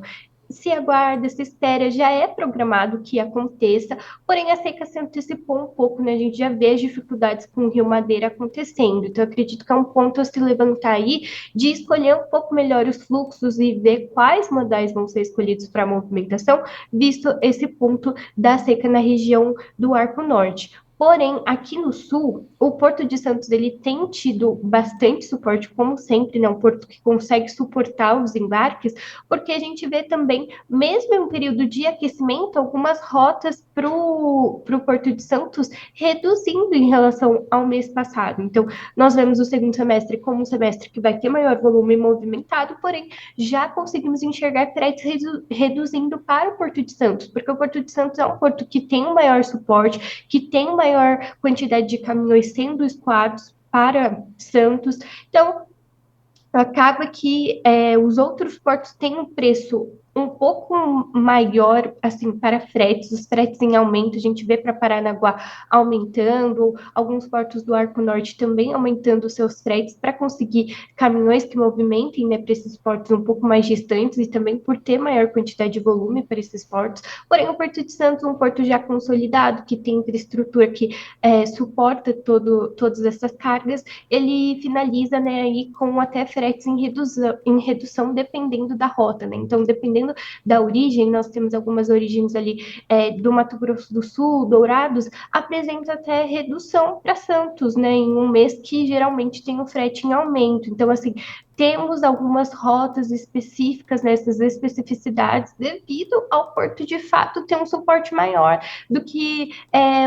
se aguarda, se espera, já é programado que aconteça, porém a seca se antecipou um pouco, né? A gente já vê as dificuldades com o Rio Madeira acontecendo. Então, eu acredito que é um ponto a se levantar aí de escolher um pouco melhor os fluxos e ver quais modais vão ser escolhidos para a movimentação, visto esse ponto da seca na região do Arco Norte. Porém, aqui no sul, o Porto de Santos ele tem tido bastante suporte, como sempre, né? Um porto que consegue suportar os embarques, porque a gente vê também, mesmo em um período de aquecimento, algumas rotas para o Porto de Santos reduzindo em relação ao mês passado. Então, nós vemos o segundo semestre como um semestre que vai ter maior volume movimentado, porém, já conseguimos enxergar fretes reduzindo para o Porto de Santos, porque o Porto de Santos é um porto que tem um maior suporte, que tem maior quantidade de caminhões sendo escoados para Santos. Então, acaba que os outros portos têm um preço um pouco maior, assim, para fretes, os fretes em aumento, a gente vê para Paranaguá aumentando, alguns portos do Arco Norte também aumentando os seus fretes para conseguir caminhões que movimentem, né, para esses portos um pouco mais distantes e também por ter maior quantidade de volume para esses portos. Porém, o Porto de Santos, um porto já consolidado, que tem infraestrutura que suporta todas essas cargas, ele finaliza, né, aí com até fretes em redução dependendo da rota, né? Então, dependendo da origem, nós temos algumas origens ali do Mato Grosso do Sul, Dourados, apresenta até redução para Santos, né? Em um mês que geralmente tem o frete em aumento. Então, assim, temos algumas rotas específicas nessas especificidades devido ao porto de fato ter um suporte maior do que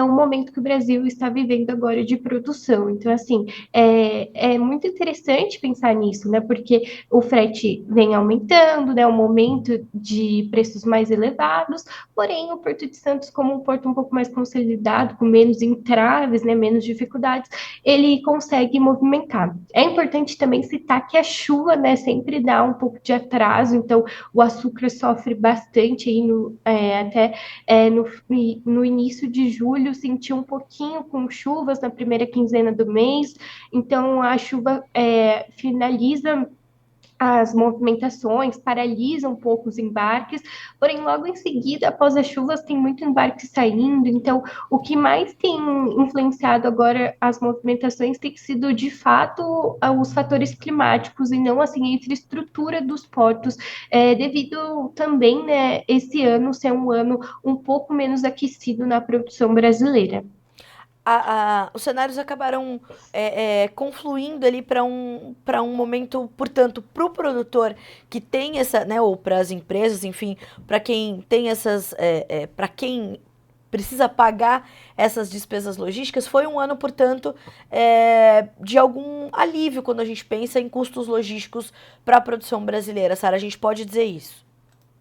o momento que o Brasil está vivendo agora de produção. Então, assim, é muito interessante pensar nisso, né? Porque o frete vem aumentando, né? Um momento de preços mais elevados, porém o Porto de Santos, como um porto um pouco mais consolidado, com menos entraves, né? Menos dificuldades, ele consegue movimentar. É importante também citar que a chuva, né? Sempre dá um pouco de atraso, então o açúcar sofre bastante aí até no início de julho, senti um pouquinho com chuvas na primeira quinzena do mês, então a chuva finaliza as movimentações, paralisa um pouco os embarques, porém, logo em seguida, após as chuvas, tem muito embarque saindo, então, o que mais tem influenciado agora as movimentações tem sido, de fato, os fatores climáticos e não, assim, a infraestrutura dos portos, devido também, né, esse ano ser um ano um pouco menos aquecido na produção brasileira. Os cenários acabaram confluindo ali para um momento, portanto, para o produtor que tem essa, né, ou para as empresas, enfim, para quem tem essas, para quem precisa pagar essas despesas logísticas, foi um ano, portanto, de algum alívio quando a gente pensa em custos logísticos para a produção brasileira. Sara, a gente pode dizer isso?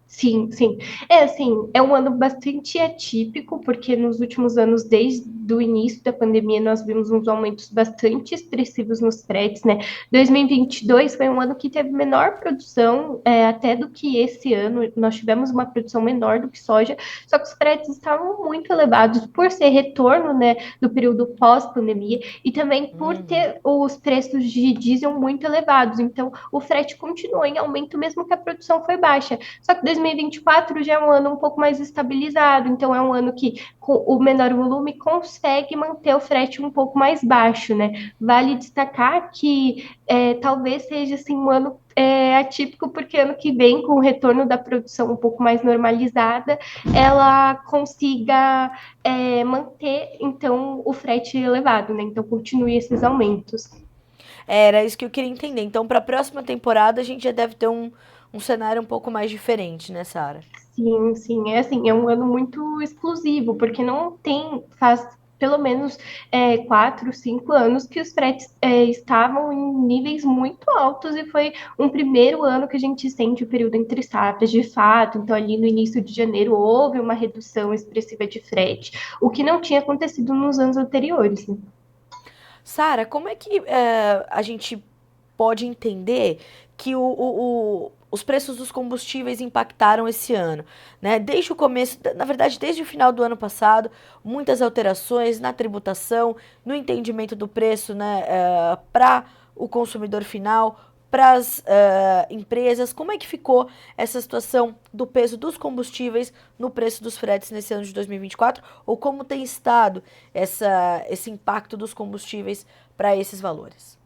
Sim, sim. É assim, é um ano bastante atípico, porque nos últimos anos, desde o início da pandemia, nós vimos uns aumentos bastante expressivos nos fretes, né? 2022 foi um ano que teve menor produção, até do que esse ano. Nós tivemos uma produção menor do que soja, só que os fretes estavam muito elevados por ser retorno, né, do período pós-pandemia e também por Uhum. ter os preços de diesel muito elevados. Então, o frete continuou em aumento, mesmo que a produção foi baixa. Só que 2024 já é um ano um pouco mais estabilizado, então é um ano que com o menor volume consegue manter o frete um pouco mais baixo, né? Vale destacar que talvez seja assim um ano atípico, porque ano que vem, com o retorno da produção um pouco mais normalizada, ela consiga manter então o frete elevado, né? Então continue esses aumentos. Era isso que eu queria entender. Então, para a próxima temporada, a gente já deve ter um cenário um pouco mais diferente, né, Sara? Sim, sim, é assim, é um ano muito exclusivo, porque não tem, faz pelo menos 4, 5 anos que os fretes estavam em níveis muito altos e foi um primeiro ano que a gente sente o período entre safras, de fato. Então, ali no início de janeiro houve uma redução expressiva de frete, o que não tinha acontecido nos anos anteriores, né? Sara, como é que a gente pode entender que os preços dos combustíveis impactaram esse ano, né? Desde o começo, na verdade, desde o final do ano passado, muitas alterações na tributação, no entendimento do preço, né, para o consumidor final, para as empresas. Como é que ficou essa situação do peso dos combustíveis no preço dos fretes nesse ano de 2024? Ou como tem estado esse impacto dos combustíveis para esses valores?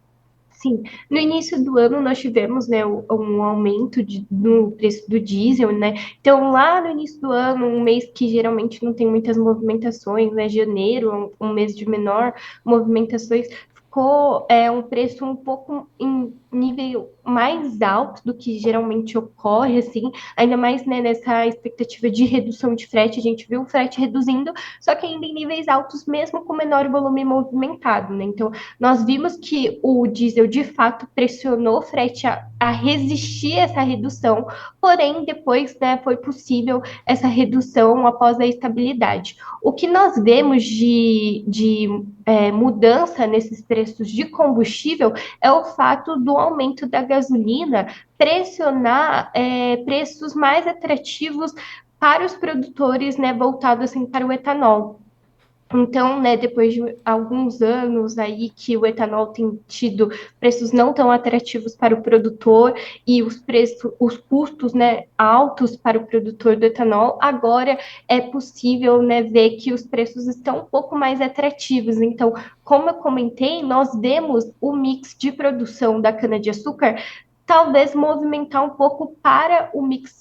Sim, no início do ano nós tivemos, né, um aumento no preço do diesel, né? Então, lá no início do ano, um mês que geralmente não tem muitas movimentações, né? Janeiro, um mês de menor movimentações, ficou um preço um pouco em nível mais alto do que geralmente ocorre, assim, ainda mais, né, nessa expectativa de redução de frete, a gente viu o frete reduzindo, só que ainda em níveis altos, mesmo com menor volume movimentado, né? Então, nós vimos que o diesel de fato pressionou o frete a resistir a essa redução, porém depois, né, foi possível essa redução após a estabilidade. O que nós vemos de mudança nesses preços de combustível é o fato do aumento da gasolina pressionar preços mais atrativos para os produtores, né, voltados assim para o etanol. Então, né, depois de alguns anos aí que o etanol tem tido preços não tão atrativos para o produtor e os preços, os custos, né, altos para o produtor do etanol, agora é possível, né, ver que os preços estão um pouco mais atrativos. Então, como eu comentei, nós vemos o mix de produção da cana-de-açúcar talvez movimentar um pouco para o mix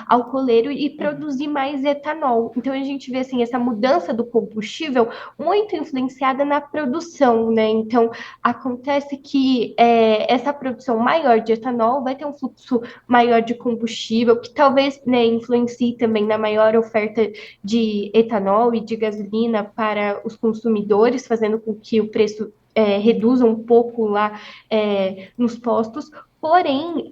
alcooleiro e produzir mais etanol. Então a gente vê assim essa mudança do combustível muito influenciada na produção, né? Então acontece que essa produção maior de etanol vai ter um fluxo maior de combustível, que talvez, né, influencie também na maior oferta de etanol e de gasolina para os consumidores, fazendo com que o preço reduza um pouco lá nos postos, porém,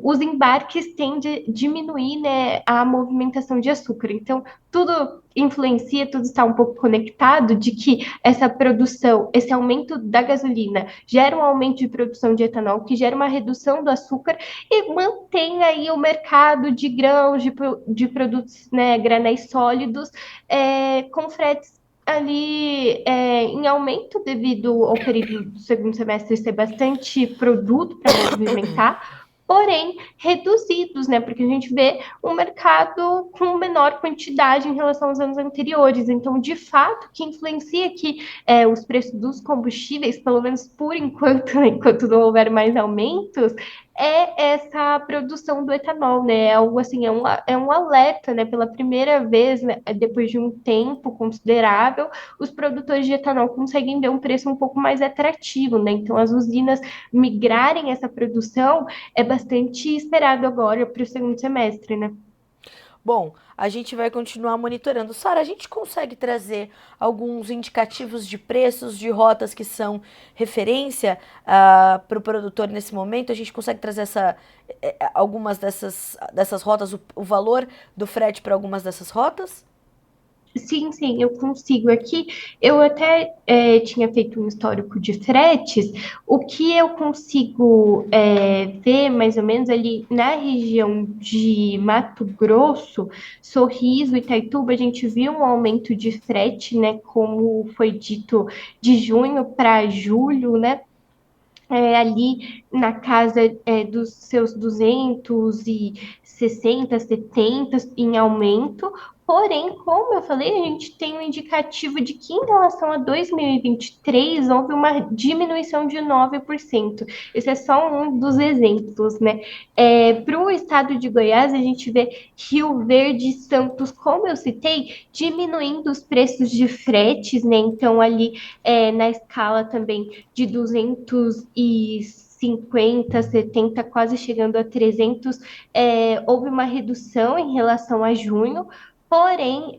os embarques tendem a diminuir, né, a movimentação de açúcar. Então, tudo influencia, tudo está um pouco conectado de que essa produção, esse aumento da gasolina gera um aumento de produção de etanol, que gera uma redução do açúcar e mantém aí o mercado de grãos, de produtos, né, granéis sólidos, com fretes ali em aumento devido ao período do segundo semestre ser bastante produto para movimentar, porém reduzidos, né? Porque a gente vê um mercado com menor quantidade em relação aos anos anteriores. Então, de fato, que influencia que os preços dos combustíveis, pelo menos por enquanto, né, enquanto não houver mais aumentos, é essa produção do etanol, né? É algo assim, é um alerta, né? Pela primeira vez, né, depois de um tempo considerável, os produtores de etanol conseguem ver um preço um pouco mais atrativo, né? Então, as usinas migrarem essa produção é bastante esperado agora para o segundo semestre, né? Bom, a gente vai continuar monitorando. Sara, a gente consegue trazer alguns indicativos de preços de rotas que são referência para o produtor nesse momento? A gente consegue trazer algumas dessas rotas, o valor do frete para algumas dessas rotas? Sim, sim, eu consigo. Aqui eu até tinha feito um histórico de fretes. O que eu consigo ver mais ou menos ali na região de Mato Grosso, Sorriso, Itaituba, a gente viu um aumento de frete, né? Como foi dito, de junho para julho, né? Ali na casa dos seus 260, 70 em aumento. Porém, como eu falei, a gente tem um indicativo de que em relação a 2023 houve uma diminuição de 9%. Esse é só um dos exemplos, né? Para o estado de Goiás, a gente vê Rio Verde e Santos, como eu citei, diminuindo os preços de fretes, né? Então, ali na escala também de 250, 70, quase chegando a 300, houve uma redução em relação a junho, porém,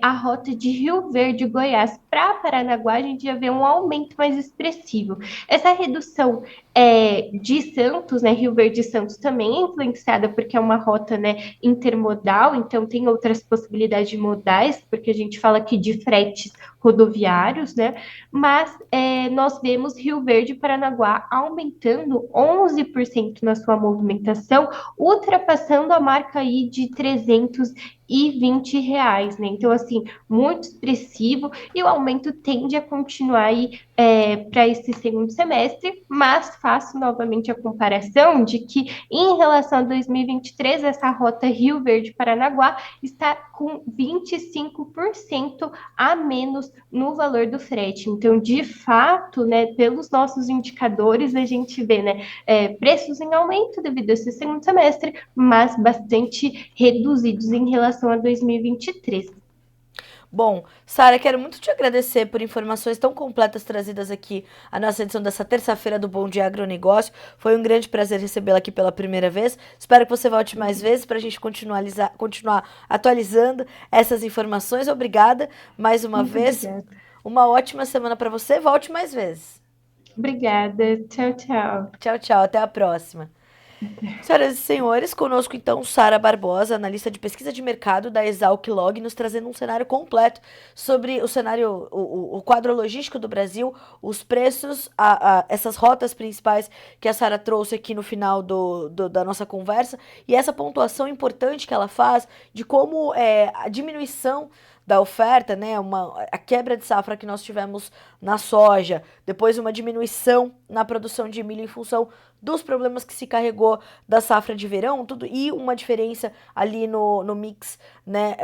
a rota de Rio Verde, Goiás para Paranaguá, a gente já vê um aumento mais expressivo. Essa redução de Santos, né, Rio Verde e Santos também é influenciada porque é uma rota, né, intermodal, então tem outras possibilidades de modais, porque a gente fala aqui de fretes rodoviários, né? Mas nós vemos Rio Verde e Paranaguá aumentando 11% na sua movimentação, ultrapassando a marca aí de R$ 320, né? Então, assim, muito expressivo e o aumento tende a continuar aí para esse segundo semestre, mas faço novamente a comparação de que em relação a 2023, essa rota Rio Verde-Paranaguá está com 25% a menos no valor do frete. Então, de fato, né, pelos nossos indicadores, a gente vê, né, preços em aumento devido a esse segundo semestre, mas bastante reduzidos em relação a 2023. Bom, Sara, quero muito te agradecer por informações tão completas trazidas aqui à nossa edição dessa terça-feira do Bom Dia Agronegócio. Foi um grande prazer recebê-la aqui pela primeira vez. Espero que você volte mais vezes para a gente continuar atualizando essas informações. Obrigada mais uma Muito vez. obrigada. Uma ótima semana para você. Volte mais vezes. Obrigada. Tchau, tchau. Tchau, tchau. Até a próxima. Senhoras e senhores, conosco então Sara Barbosa, analista de pesquisa de mercado da Exalc Log, nos trazendo um cenário completo sobre o cenário, o quadro logístico do Brasil, os preços, essas rotas principais que a Sara trouxe aqui no final da nossa conversa e essa pontuação importante que ela faz de como a diminuição da oferta, né, a quebra de safra que nós tivemos na soja, depois uma diminuição na produção de milho em função dos problemas que se carregou da safra de verão, tudo e uma diferença ali no mix, né,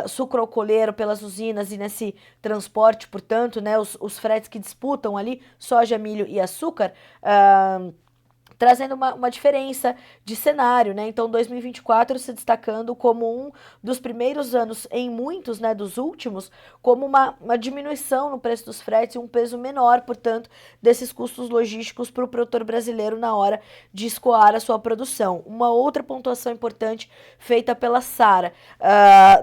sucroalcooleiro pelas usinas e nesse transporte, portanto, né, os fretes que disputam ali soja, milho e açúcar, trazendo uma diferença de cenário, né? Então, 2024 se destacando como um dos primeiros anos, em muitos, né, dos últimos, como uma diminuição no preço dos fretes e um peso menor, portanto, desses custos logísticos para o produtor brasileiro na hora de escoar a sua produção. Uma outra pontuação importante feita pela Sara.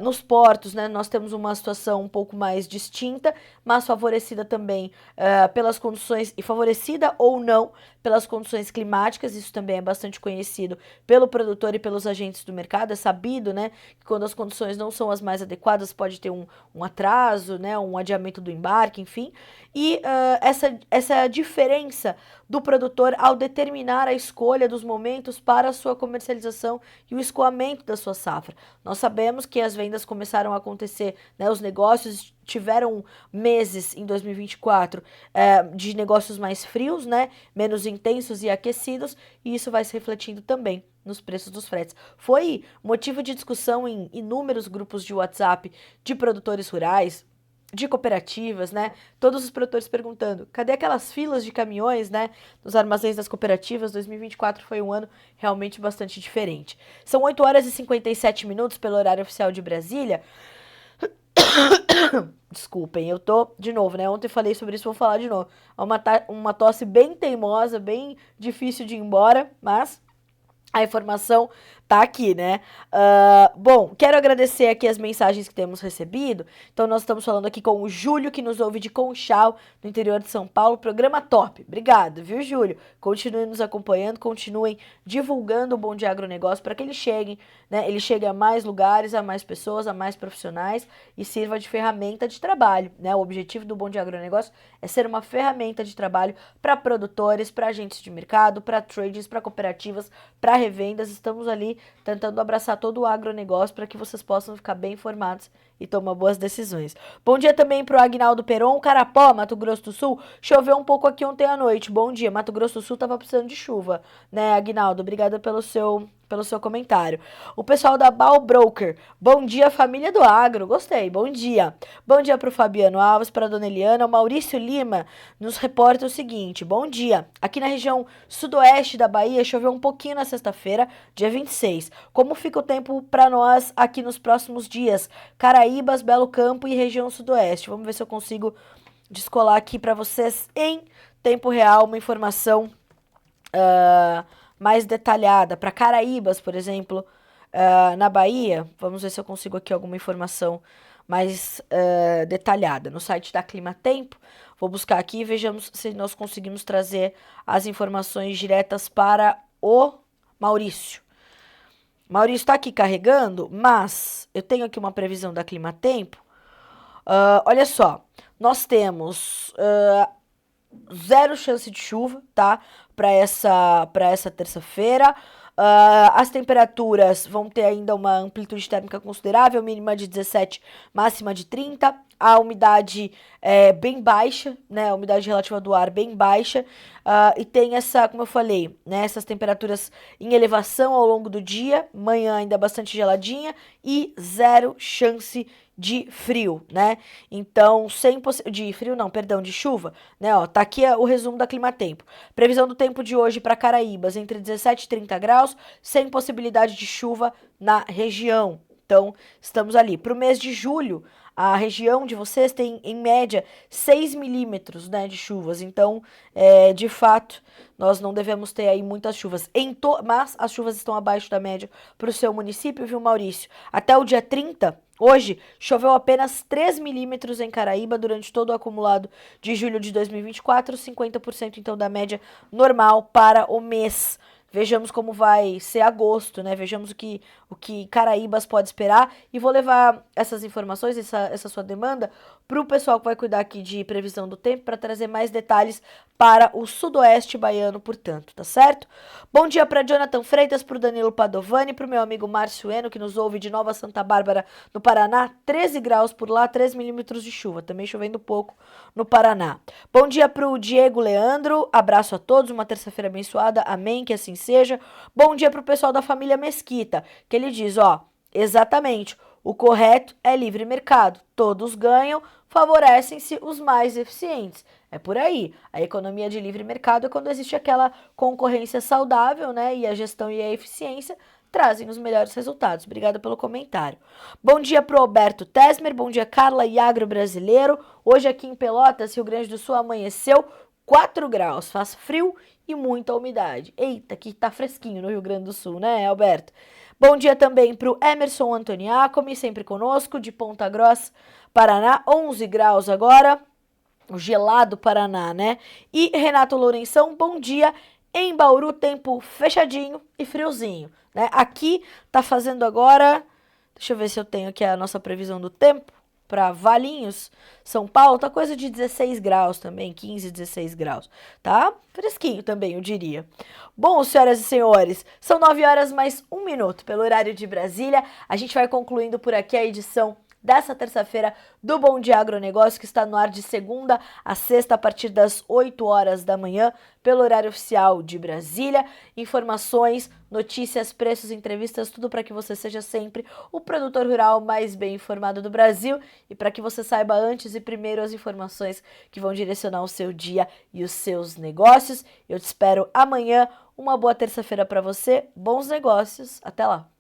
Nos portos, né, nós temos uma situação um pouco mais distinta, mas favorecida também pelas condições, e favorecida ou não pelas condições climáticas, isso também é bastante conhecido pelo produtor e pelos agentes do mercado, é sabido, né, que quando as condições não são as mais adequadas pode ter um atraso, né, um adiamento do embarque, enfim, e essa diferença do produtor ao determinar a escolha dos momentos para a sua comercialização e o escoamento da sua safra. Nós sabemos que as vendas começaram a acontecer, né, os negócios tiveram meses em 2024 de negócios mais frios, né? Menos intensos e aquecidos, e isso vai se refletindo também nos preços dos fretes. Foi motivo de discussão em inúmeros grupos de WhatsApp de produtores rurais, de cooperativas, né? Todos os produtores perguntando, cadê aquelas filas de caminhões, né? Nos armazéns das cooperativas. 2024 foi um ano realmente bastante diferente. São 8 horas e 57 minutos pelo horário oficial de Brasília. Desculpem, eu tô, de novo, né? Ontem falei sobre isso, vou falar de novo. Uma tosse bem teimosa, bem difícil de ir embora, mas a informação tá aqui, né? Bom, quero agradecer aqui as mensagens que temos recebido. Então, nós estamos falando aqui com o Júlio, que nos ouve de Conchal, no interior de São Paulo. Programa top. Obrigado, viu, Júlio? Continuem nos acompanhando, continuem divulgando o Bom Dia Agronegócio para que ele chegue, né? Ele chegue a mais lugares, a mais pessoas, a mais profissionais e sirva de ferramenta de trabalho, né? O objetivo do Bom Dia Agronegócio é ser uma ferramenta de trabalho para produtores, para agentes de mercado, para traders, para cooperativas, para revendas. Estamos ali tentando abraçar todo o agronegócio para que vocês possam ficar bem informados e tomar boas decisões. Bom dia também para o Agnaldo Peron, Carapó, Mato Grosso do Sul. Choveu um pouco aqui ontem à noite. Bom dia. Mato Grosso do Sul estava precisando de chuva, né, Agnaldo? Obrigada pelo seu comentário. O pessoal da Bal Broker. Bom dia, família do agro. Gostei. Bom dia. Bom dia para o Fabiano Alves, para a dona Eliana. O Maurício Lima nos reporta o seguinte. Bom dia. Aqui na região sudoeste da Bahia, choveu um pouquinho na sexta-feira, dia 26. Como fica o tempo para nós aqui nos próximos dias? Caraíbas, Belo Campo e região sudoeste. Vamos ver se eu consigo descolar aqui para vocês em tempo real uma informação mais detalhada. Para Caraíbas, por exemplo, na Bahia, vamos ver se eu consigo aqui alguma informação mais detalhada. No site da Climatempo, vou buscar aqui e vejamos se nós conseguimos trazer as informações diretas para o Maurício. Maurício está aqui carregando, mas eu tenho aqui uma previsão da Climatempo. Olha só, nós temos 0 chance de chuva, tá? Para essa terça-feira. As temperaturas vão ter ainda uma amplitude térmica considerável, mínima de 17, máxima de 30. A umidade é bem baixa, né? A umidade relativa do ar bem baixa. E tem como eu falei, né? Essas temperaturas em elevação ao longo do dia. Manhã ainda bastante geladinha e 0 chance de frio, né? Então, de chuva, né? Ó, tá aqui o resumo da Climatempo. Previsão do tempo de hoje para Caraíbas, entre 17 e 30 graus, sem possibilidade de chuva na região. Então, estamos ali. Para o mês de julho, a região de vocês tem, em média, 6 milímetros, né, de chuvas. Então, de fato, nós não devemos ter aí muitas chuvas. Mas as chuvas estão abaixo da média para o seu município, viu, Maurício? Até o dia 30, hoje, choveu apenas 3 milímetros em Caraíba durante todo o acumulado de julho de 2024, 50% então da média normal para o mês. Vejamos como vai ser agosto, né? Vejamos o que Caraíbas pode esperar. E vou levar essas informações, essa sua demanda, para o pessoal que vai cuidar aqui de previsão do tempo, para trazer mais detalhes para o sudoeste baiano, portanto, tá certo? Bom dia para Jonathan Freitas, para o Danilo Padovani, para o meu amigo Márcio Eno, que nos ouve de Nova Santa Bárbara, no Paraná. 13 graus por lá, 3 milímetros de chuva. Também chovendo pouco no Paraná. Bom dia para o Diego Leandro. Abraço a todos, uma terça-feira abençoada. Amém, que assim seja. Bom dia para o pessoal da família Mesquita, que ele diz, exatamente, o correto é livre mercado, todos ganham, favorecem-se os mais eficientes. É por aí. A economia de livre mercado é quando existe aquela concorrência saudável, né? E a gestão e a eficiência trazem os melhores resultados. Obrigada pelo comentário. Bom dia para o Alberto Tesmer, bom dia Carla e Agro Brasileiro. Hoje aqui em Pelotas, Rio Grande do Sul, amanheceu 4 graus, faz frio e muita umidade. Eita, que tá fresquinho no Rio Grande do Sul, né, Alberto? Bom dia também para o Emerson Antoniacomi, sempre conosco, de Ponta Grossa, Paraná, 11 graus agora, o gelado Paraná, né? E Renato Lourenção, bom dia, em Bauru, tempo fechadinho e friozinho, né? Aqui tá fazendo agora, deixa eu ver se eu tenho aqui a nossa previsão do tempo, para Valinhos, São Paulo, tá coisa de 16 graus também, 15, 16 graus, tá? Fresquinho também, eu diria. Bom, senhoras e senhores, são 9 horas mais 1 minuto pelo horário de Brasília. A gente vai concluindo por aqui a edição dessa terça-feira do Bom Dia Agronegócio, que está no ar de segunda a sexta a partir das 8 horas da manhã, pelo horário oficial de Brasília. Informações, notícias, preços, entrevistas, tudo para que você seja sempre o produtor rural mais bem informado do Brasil e para que você saiba antes e primeiro as informações que vão direcionar o seu dia e os seus negócios. Eu te espero amanhã. Uma boa terça-feira para você, bons negócios, até lá!